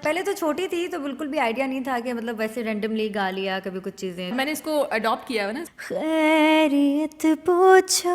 पहले तो छोटी थी तो बिल्कुल भी आइडिया नहीं था कि मतलब वैसे रैंडमली गा लिया कभी कुछ चीज़ें। मैंने इसको अडॉप्ट किया है ना। खैरियत पूछो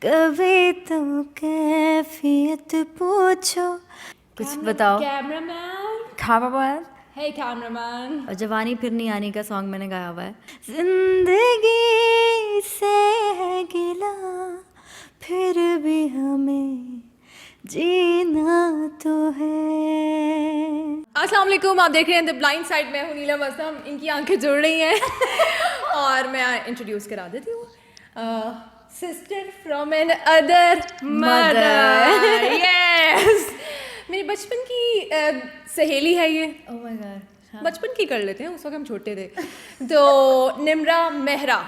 कभी तुम कैफियत पूछो कुछ बताओ। कैमरामैन, खाबाबाद हे कैमरामैन। और जवानी फिर नहीं आने का सॉन्ग मैंने गाया हुआ है। जिंदगी से है गिला फिर भी हमें जीना तो है। अस्सलाम वालेकुम, आप देख रहे हैं द ब्लाइंड साइड। मैं हूँ नीलम असलम। इनकी आंखें जुड़ रही हैं और मैं इंट्रोड्यूस करा देती हूँ। Sister from another mother. Yes, मेरी बचपन की सहेली है ये। Oh my god. बचपन की कर लेते हैं, उस वक्त हम छोटे थे। तो निम्रा मेहरा,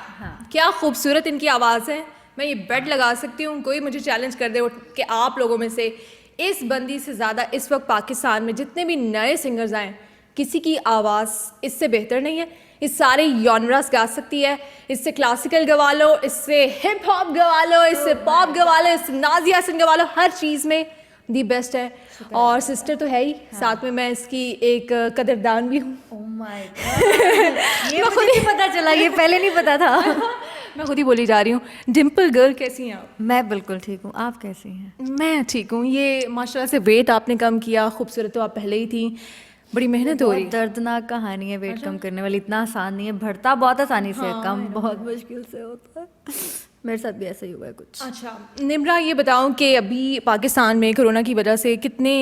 क्या खूबसूरत इनकी आवाज़ है। मैं ये बेट लगा सकती हूँ, कोई मुझे चैलेंज कर दे कि आप लोगों में से इस बंदी से ज़्यादा इस वक्त पाकिस्तान में जितने भी नए सिंगर्स आए, किसी की आवाज़ इससे बेहतर नहीं है। इस सारे जॉनरास गा सकती है। इससे क्लासिकल गवा लो, इससे हिप हॉप गवा लो, इससे पॉप गवा लो, इससे नाज़िया हसन गवा लो, हर चीज़ में दी बेस्ट है। और सिस्टर तो है ही, साथ में मैं इसकी एक कदरदान भी हूँ। ओह माय गॉड, ये मुझे नहीं पता चला, ये पहले नहीं पता था। मैं खुद ही बोली जा रही हूँ। डिम्पल गर्ल, कैसी हैं आप? मैं बिल्कुल ठीक हूँ, आप कैसी हैं? मैं ठीक हूँ। ये माशाल्लाह से वेट आपने कम किया, खूबसूरत तो आप पहले ही थी, बड़ी मेहनत हो रही। दर्दनाक कहानी है वेट कम करने वाली, इतना आसान नहीं है, बढ़ता बहुत आसानी से है, कम बहुत मुश्किल से होता है। मेरे साथ भी ऐसा ही हुआ है कुछ। अच्छा निम्रा, ये बताऊं कि अभी पाकिस्तान में कोरोना की वजह से कितने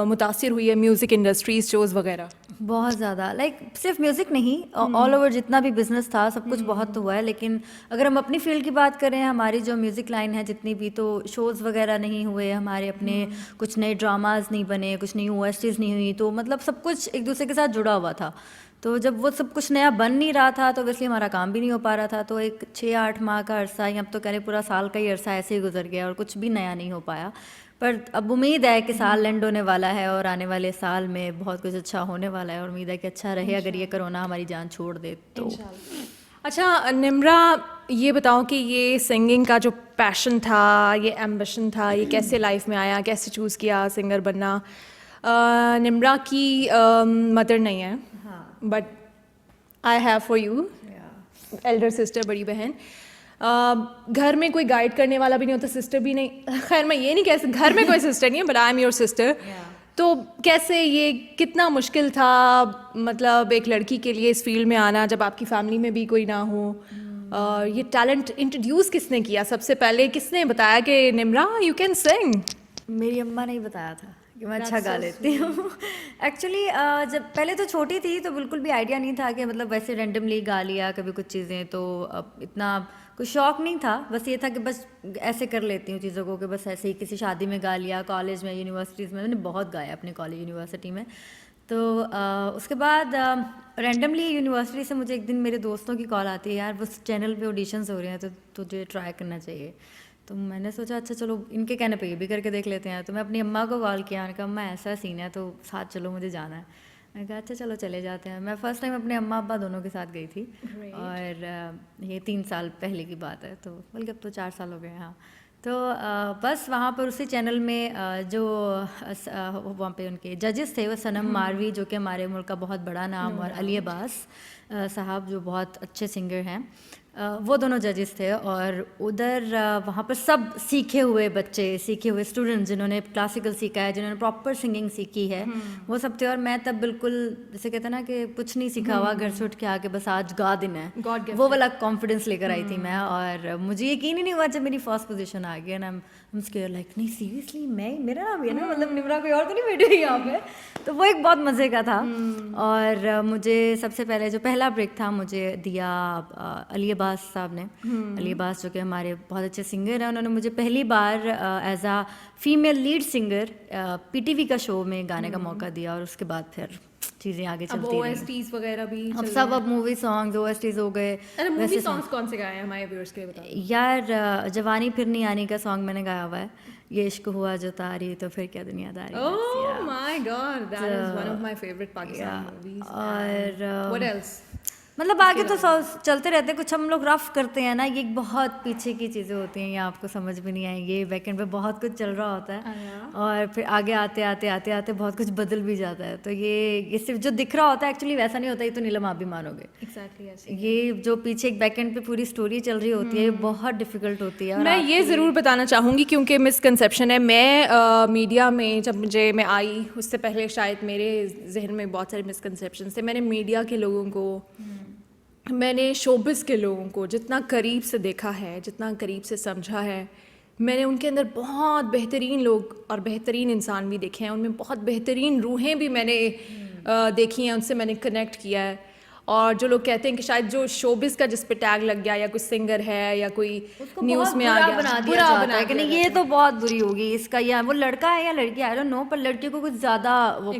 मुतासिर हुई है म्यूज़िक इंडस्ट्रीज, शोज़ वगैरह? बहुत ज़्यादा, लाइक सिर्फ म्यूज़िक नहीं, ऑल ओवर जितना भी बिजनेस था सब कुछ बहुत हुआ है। लेकिन अगर हम अपनी फील्ड की बात करें, हमारी जो म्यूज़िक लाइन है जितनी भी, तो शोज़ वगैरह नहीं हुए हमारे अपने, कुछ नए ड्रामाज नहीं बने, कुछ नई ओएसटीज़ नहीं हुई, तो मतलब सब कुछ एक दूसरे के साथ जुड़ा हुआ था। तो जब वो सब कुछ नया बन नहीं रहा था तो वैसे हमारा काम भी नहीं हो पा रहा था। तो एक 6-8 माह का अरसा, या अब तो कह रहे पूरा साल का ही अरसा ऐसे ही गुजर गया और कुछ भी नया नहीं हो पाया। पर अब उम्मीद है कि साल एंड होने वाला है और आने वाले साल में बहुत कुछ अच्छा होने वाला है, और उम्मीद है कि अच्छा रहे अगर ये कोरोना हमारी जान छोड़ दे तो। अच्छा निम्रा, ये बताओ कि ये सिंगिंग का जो पैशन था, ये एम्बिशन था, ये कैसे लाइफ में आया, कैसे चूज़ किया सिंगर बनना? निम्रा की मदर नहीं है, but I have for you Elder sister, बड़ी बहन। घर में कोई गाइड करने वाला भी नहीं होता, सिस्टर भी नहीं। खैर मैं ये नहीं कह सकती घर में कोई सिस्टर नहीं है, but I am your sister. तो कैसे, ये कितना मुश्किल था मतलब एक लड़की के लिए इस फील्ड में आना जब आपकी फैमिली में भी कोई ना हो? और ये टैलेंट इंट्रोड्यूस किसने किया सबसे पहले? किसने बताया कि निम्रा यू कैन सिंग? मेरी अम्मा ने ही बताया था कि मैं अच्छा गा लेती हूँ। एक्चुअली जब पहले तो छोटी थी तो बिल्कुल भी आइडिया नहीं था कि मतलब वैसे रैंडमली गा लिया कभी कुछ चीज़ें, तो अब इतना कुछ शौक नहीं था। बस ये था कि बस ऐसे कर लेती हूँ चीज़ों को, कि बस ऐसे ही किसी शादी में गा लिया, कॉलेज में, यूनिवर्सिटीज़ में मैंने बहुत गाया अपने कॉलेज यूनिवर्सिटी में। तो उसके बाद रैंडमली यूनिवर्सिटी से मुझे एक दिन मेरे दोस्तों की कॉल आती है, यार उस चैनल पे ऑडिशंस हो रहे हैं तो तुझे ट्राई करना चाहिए। तो मैंने सोचा अच्छा चलो इनके कहने पे ये भी करके देख लेते हैं। तो मैं अपनी अम्मा को कॉल किया, मैंने कहा अम्मा ऐसा सीन है तो साथ चलो, मुझे जाना है। मैंने कहा अच्छा चलो चले जाते हैं। मैं फर्स्ट टाइम अपने अम्मा अब्बा दोनों के साथ गई थी। और ये 3 साल पहले की बात है, तो बल्कि अब तो 4 साल हो गए। हाँ, तो बस वहाँ पर उसी चैनल में जो वहाँ पे उनके जजेस थे वो सनम मारवी, जो कि हमारे मुल्क का बहुत बड़ा नाम, और अली अब्बास साहब जो बहुत अच्छे सिंगर हैं, वो दोनों जजेस थे। और उधर वहाँ पर सब सीखे हुए बच्चे, सीखे हुए स्टूडेंट्स जिन्होंने क्लासिकल सीखा है, जिन्होंने प्रॉपर सिंगिंग सीखी है, वो सब थे। और मैं तब बिल्कुल जैसे कहते हैं ना कि कुछ नहीं सीखा हुआ, घर से उठ के आके बस आज गा देना है, वो वाला कॉन्फिडेंस लेकर आई थी मैं। और मुझे यकीन ही नहीं हुआ जब मेरी फर्स्ट पोजीशन आ गई। And I am square like नहीं सीरियसली मैं, मेरा नाम है ना, मतलब निम्रा कोई और तो नहीं बैठी हुई यहाँ पे। तो वो एक बहुत मज़े का था। और मुझे सबसे पहले जो पहला ब्रेक था मुझे दिया अली अब्बास साहब ने। अली अब्बास जो कि हमारे बहुत अच्छे सिंगर हैं, उन्होंने मुझे पहली बार एज आ फीमेल लीड सिंगर पीटीवी का शो में गाने का मौका दिया। और उसके बाद फिर चीज़ें आगे चलती रही। ओएसटीज वगैरह भी अब सब, अब मूवी सॉन्ग्स ओएसटीज हो गए। मूवी सॉन्ग्स कौन से गाए हैं हमारे व्यूअर्स के लिए बताओ? यार जवानी फिर नहीं आने का सॉन्ग मैंने गाया हुआ है, ये इश्क हुआ जो तारी तो फिर क्या दुनियादारी। ओह my God, that is one of my favourite Pakistani movies. और व्हाट एल्स? मतलब आगे तो चलते रहते हैं, कुछ हम लोग रफ करते हैं ना, ये बहुत पीछे की चीज़ें होती हैं, ये आपको समझ भी नहीं आएंगी, बैकेंड पे बहुत कुछ चल रहा होता है और फिर आगे आते आते आते आते बहुत कुछ बदल भी जाता है। तो ये सिर्फ जो दिख रहा होता है एक्चुअली वैसा नहीं होता, ये तो नीलम आप भी मानोगे। एग्जैक्टली ऐसे ये जो पीछे एक बैकेंड पे पूरी स्टोरी चल रही होती है, ये बहुत डिफिकल्ट होती है। और मैं ये ज़रूर बताना चाहूँगी क्योंकि मिसकंसेप्शन है, मैं मीडिया में जब मैं आई उससे पहले शायद मेरे जहन में बहुत सारे मिसकंसेप्शन थे। मैंने मीडिया के लोगों को, मैंने शोबिस के लोगों को जितना करीब से देखा है, जितना करीब से समझा है, मैंने उनके अंदर बहुत बेहतरीन लोग और बेहतरीन इंसान भी देखे हैं, उनमें बहुत बेहतरीन रूहें भी मैंने देखी हैं, उनसे मैंने कनेक्ट किया है। और जो लोग कहते हैं कि शायद जो शोबिस का जिस पे टैग लग गया या कोई सिंगर है या कोई न्यूज़ में आ गया, बुरा बना है कि नहीं ये तो बहुत बुरी होगी इसका, या वो लड़का है या लड़की, आई डोंट नो, पर लड़की को कुछ ज़्यादा वो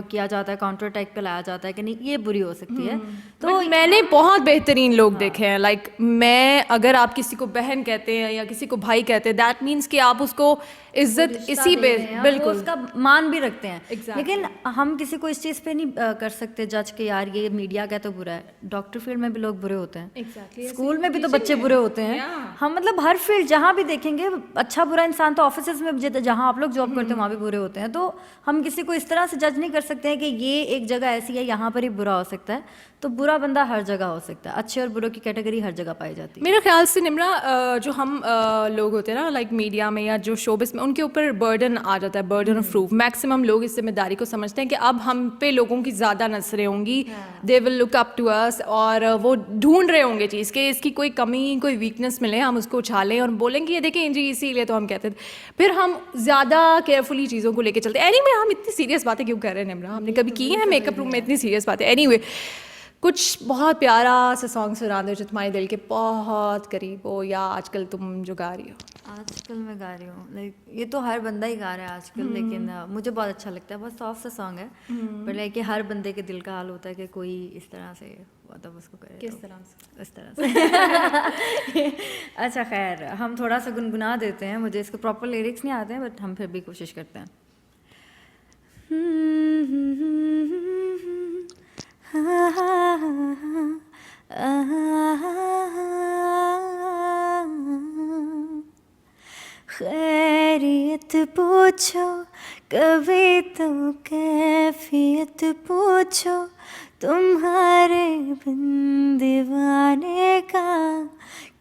किया जाता है, काउंटर टाइप पे लाया जाता है कि नहीं ये बुरी हो सकती है। तो मैंने बहुत बेहतरीन लोग देखे हैं। लाइक मैं, अगर आप किसी को बहन कहते हैं या किसी को भाई कहते हैं, दैट मीन्स कि आप उसको इज्जत इसी पे बिल्कुल उसका मान भी रखते हैं। Exactly. लेकिन हम किसी को इस चीज़ पे नहीं कर सकते जज के यार ये मीडिया का तो बुरा है। डॉक्टर फील्ड में भी लोग बुरे होते हैं, Exactly. स्कूल में भी तो बच्चे बुरे होते हैं। हम मतलब हर फील्ड जहाँ भी देखेंगे अच्छा बुरा इंसान, तो ऑफिस में जहाँ आप लोग जॉब करते हैं वहाँ भी बुरे होते हैं। तो हम किसी को इस तरह से जज नहीं कर सकते हैं कि ये एक जगह ऐसी है यहाँ पर ही बुरा हो सकता है। तो बुरा बंदा हर जगह हो सकता है, अच्छे और बुरों की कैटेगरी हर जगह पाई जाती है। मेरे ख्याल से निम्रा, जो हम लोग होते हैं ना लाइक मीडिया में या जो शोबिस में, उनके ऊपर बर्डन आ जाता है, बर्डन ऑफ प्रूफ। मैक्सिमम लोग इस जिम्मेदारी को समझते हैं कि अब हम पे लोगों की ज़्यादा नजरें होंगी, they will look up to us, और वो ढूंढ रहे होंगे चीज़ कि इसकी कोई कमी कोई वीकनेस मिले, हम उसको उछालें और बोलेंगे ये देखें जी इसीलिए तो हम कहते थे। फिर हम ज़्यादा केयरफुली चीज़ों को लेकर चलते हैं। एनीवे, हम इतनी सीरियस बातें क्यों कर रहे हैं निम्रा? हमने कभी की है मेकअप रूम में इतनी सीरियस बातें? एनीवे, कुछ बहुत प्यारा सा सॉन्ग सुना दो जो तुम्हारे दिल के बहुत करीब हो, या आजकल तुम जो गा रही हो। आजकल मैं गा रही हूँ, लाइक ये तो हर बंदा ही गा रहा है आजकल, लेकिन मुझे बहुत अच्छा लगता है। बहुत सॉफ्ट सा सॉन्ग है, पर लाइक हर बंदे के दिल का हाल होता है कि कोई इस तरह से मतलब उसको करे। किस तो तरह से? इस तरह से अच्छा खैर, हम थोड़ा सा गुनगुना देते हैं, मुझे इसके प्रॉपर लिरिक्स नहीं आते हैं, बट हम फिर भी कोशिश करते हैं। खैरियत पूछो कभी तो कैफियत पूछो, तुम्हारे बिन दीवाने का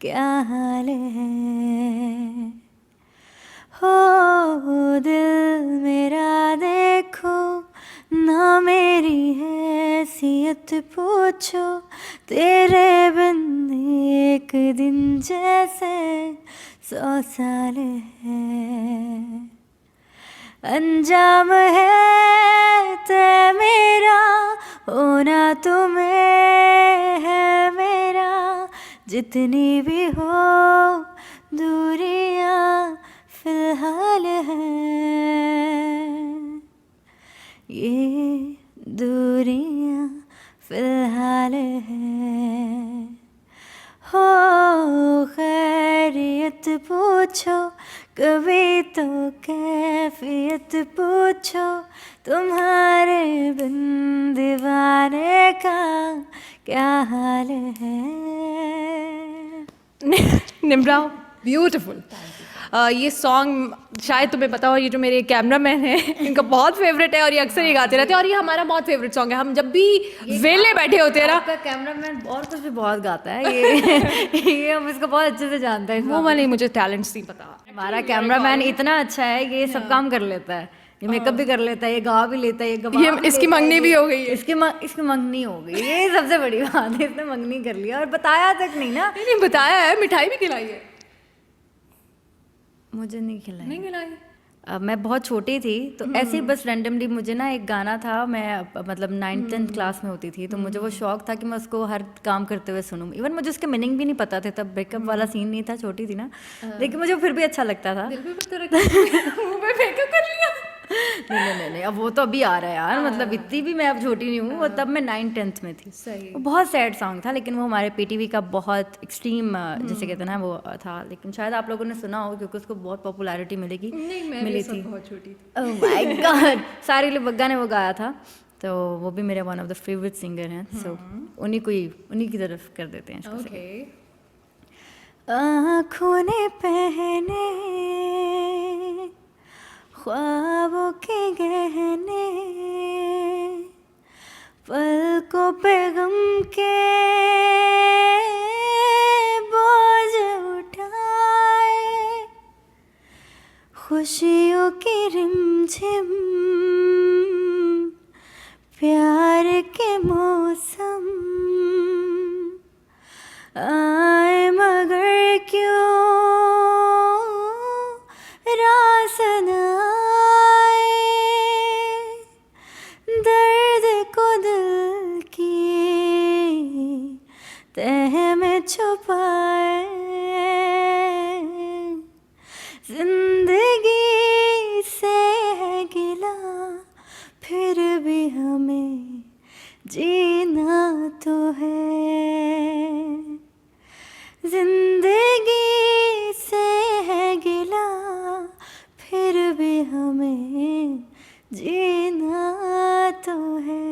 क्या हाल है। हो दिल मेरा देखो ना, मेरी हैसियत पूछो, तेरे बिन एक दिन जैसे 100 साल है। अंजाम है तय मेरा, होना तुम्हें है मेरा, जितनी भी हो दूरियां फिलहाल है। ये दूरियां फिलहाल है। हो खैरियत पूछो कभी तो कैफियत पूछो, तुम्हारे बिन दीवाने का क्या हाल है। निम्रा, ब्यूटिफुल। ये सॉन्ग शायद तुम्हें पता हो, ये जो मेरे कैमरामैन हैं इनका बहुत फेवरेट है और ये अक्सर ये गाते रहते हैं, और ये हमारा बहुत फेवरेट सॉन्ग है। हम जब भी वेले बैठे होते हैं ना, आपका कैमरामैन और कुछ भी बहुत गाता है, ये हम इसको बहुत अच्छे से जानते हैं। वो वाले मुझे टैलेंट्स नहीं पता। हमारा कैमरामैन इतना अच्छा है कि ये सब काम कर लेता है, ये मेकअप भी कर लेता है, ये गा भी लेता है, ये गवा भी इसकी लेता है, मंगनी भी हो गई है। इसकी मंगनी हो गई, ये सबसे बड़ी बात है, इसने मंगनी कर लिया और बताया तक नहीं ना। नहीं बताया है, मिठाई भी खिलाई है। मुझे नहीं खिलाई। नहीं खिलाई? मैं बहुत छोटी थी, तो ऐसे ही बस रैंडमली मुझे ना एक गाना था, मैं मतलब 9th-10th क्लास में होती थी, तो मुझे वो शौक था कि मैं उसको हर काम करते हुए सुनूं। इवन मुझे उसके मीनिंग भी नहीं पता थे, तब ब्रेकअप वाला सीन नहीं था, छोटी थी ना, लेकिन मुझे फिर भी अच्छा लगता था। दिल पे पत्थर रख मुंह पे फेंका कर लिया। नहीं, अब वो तो अभी आ रहा है यार, मतलब इतनी भी मैं अब छोटी नहीं हूँ, वो तब मैं 9th-10th में थी। सही। वो बहुत सैड सॉन्ग था, लेकिन वो हमारे पीटीवी का बहुत एक्सट्रीम जैसे कहते हैं ना वो था, लेकिन शायद आप लोगों ने सुना हो क्योंकि उसको बहुत पॉपुलैरिटी मिली थी। नहीं, मैं मिली सब थी। बहुत छोटी थी। ओह माय गॉड, सारी लिबग्गा ने वो गाया था। तो वो भी मेरे one of the favourite singer हैं, सो उन्हीं की तरफ कर देते हैं इसको। ओके आँखों ने पहने ख्वाबों के गहने, पलकों पे गम के बोझ उठाए, खुशियों की रिमझिम प्यार के मौसम आए, मगर क्यों रास न आए, दर्द को दिल की तह में छुपाए, जिंदगी से है गिला फिर भी हमें जीना तो है, जिंदगी से है गिला फिर भी हमें जीना तो है।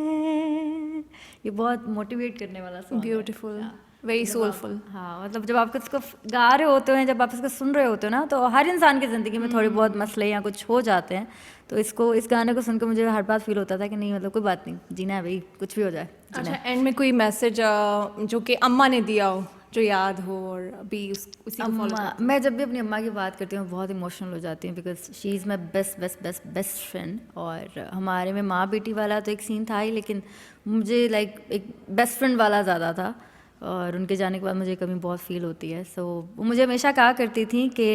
ये बहुत मोटिवेट करने वाला सॉन्ग है। Beautiful, very soulful. हाँ, मतलब जब आप इसको गा रहे होते हैं, जब आप इसको सुन रहे होते हो ना, तो हर इंसान की ज़िंदगी में थोड़े बहुत मसले या कुछ हो जाते हैं, तो इस गाने को सुनकर मुझे हर बार फील होता था कि नहीं, मतलब कोई बात नहीं, जीना है भाई, कुछ भी हो जाए। अच्छा, एंड में कोई मैसेज जो कि अम्मा ने दिया हो जो याद हो और अभी उसी को फॉलो अम्मा, मैं जब भी अपनी अम्मा की बात करती हूँ बहुत इमोशनल हो जाती हूँ, because she is my best best best best friend. और हमारे में माँ बेटी वाला तो एक सीन था ही, लेकिन मुझे लाइक एक बेस्ट फ्रेंड वाला ज़्यादा था, और उनके जाने के बाद मुझे कमी बहुत फील होती है। सो वो मुझे हमेशा कहा करती थी कि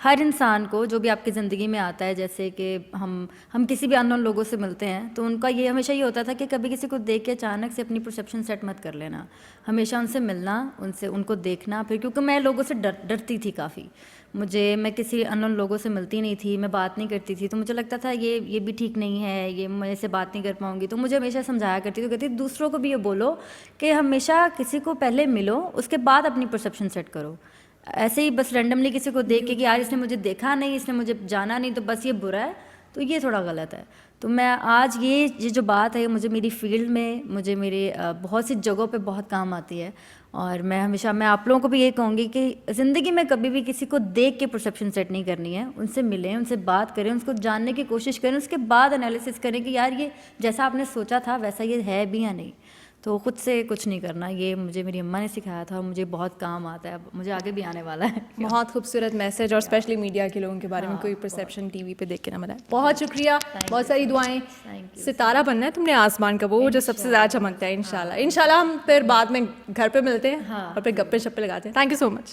हर इंसान को जो भी आपकी ज़िंदगी में आता है, जैसे कि हम किसी भी अननोन लोगों से मिलते हैं, तो उनका ये हमेशा ये होता था कि कभी किसी को देख के अचानक से अपनी परसेप्शन सेट मत कर लेना, हमेशा उनसे मिलना, उनको देखना। फिर क्योंकि मैं लोगों से डरती थी काफ़ी, मैं किसी अननोन लोगों से मिलती नहीं थी, मैं बात नहीं करती थी, तो मुझे लगता था ये भी ठीक नहीं है, ये मैं इससे बात नहीं कर पाऊँगी। तो मुझे हमेशा समझाया करती, तो कहती दूसरों को भी ये बोलो कि हमेशा किसी को पहले मिलो, उसके बाद अपनी परसेप्शन सेट करो। ऐसे ही बस रैंडमली किसी को देख के कि यार इसने मुझे देखा नहीं, इसने मुझे जाना नहीं, तो बस ये बुरा है, तो ये थोड़ा गलत है। तो मैं आज ये जो बात है, मुझे मेरी फील्ड में, मुझे मेरे बहुत सी जगहों पे बहुत काम आती है। और मैं आप लोगों को भी ये कहूँगी कि ज़िंदगी में कभी भी किसी को देख के परसेप्शन सेट नहीं करनी है, उनसे मिलें, उनसे बात करें, उसको जानने की कोशिश करें, उसके बाद एनालिसिस करें कि यार ये जैसा आपने सोचा था वैसा ये है भी या नहीं। तो खुद से कुछ नहीं करना, ये मुझे मेरी अम्मा ने सिखाया था और मुझे बहुत काम आता है, अब मुझे आगे भी आने वाला है। बहुत खूबसूरत मैसेज, और स्पेशली मीडिया के लोगों के बारे में कोई परसेप्शन टीवी पे देख के ना बनाए। बहुत शुक्रिया, बहुत सारी दुआएं। सितारा बनना है तुमने आसमान का, वो जो सबसे ज़्यादा चमकता है। इंशाल्लाह हम फिर बाद में घर पे मिलते हैं और फिर गप्पे शप्पे लगाते हैं। Thank you so much.